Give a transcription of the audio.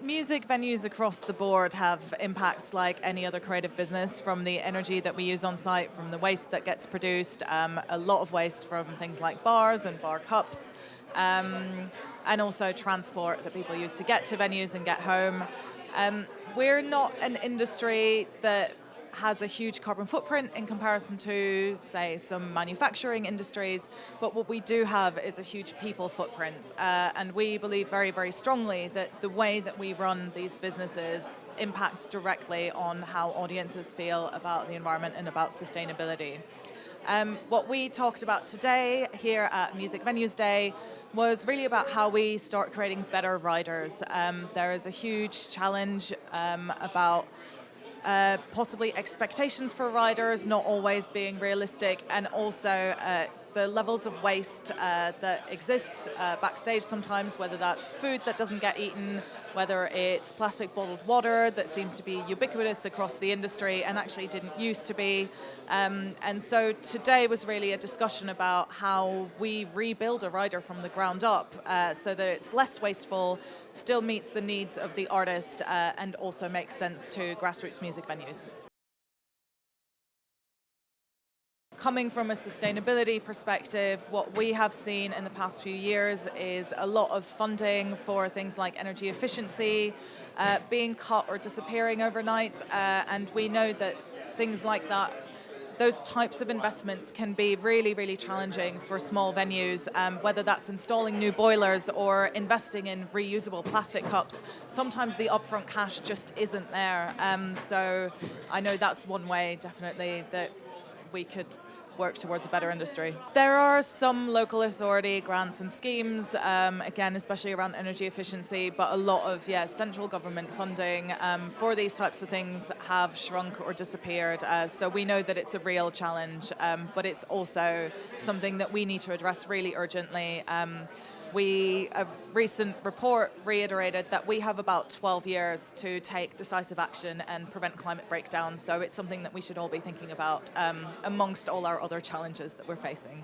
Music venues across the board have impacts like any other creative business, from the energy that we use on site, from the waste that gets produced, a lot of waste from things like bars and bar cups, and also transport that people use to get to venues and get home. We're not an industry that has a huge carbon footprint in comparison to, say, some manufacturing industries, but what we do have is a huge people footprint. And we believe very, very strongly that the way that we run these businesses impacts directly on how audiences feel about the environment and about sustainability. What we talked about today here at Music Venues Day was really about how we start creating better riders. There is a huge challenge about possibly expectations for riders not always being realistic, and also the levels of waste that exist backstage sometimes, whether that's food that doesn't get eaten, whether it's plastic bottled water that seems to be ubiquitous across the industry and actually didn't used to be. And so today was really a discussion about how we rebuild a rider from the ground up so that it's less wasteful, still meets the needs of the artist, and also makes sense to grassroots music venues. Coming from a sustainability perspective, what we have seen in the past few years is a lot of funding for things like energy efficiency being cut or disappearing overnight, and we know that things like that, those types of investments can be really, really challenging for small venues, whether that's installing new boilers or investing in reusable plastic cups. Sometimes the upfront cash just isn't there. So I know that's one way, definitely, that we could work towards a better industry. There are some local authority grants and schemes, again, especially around energy efficiency, but a lot of, central government funding for these types of things have shrunk or disappeared. So we know that it's a real challenge, but it's also something that we need to address really urgently. A recent report reiterated that we have about 12 years to take decisive action and prevent climate breakdown. So it's something that we should all be thinking about amongst all our other challenges that we're facing.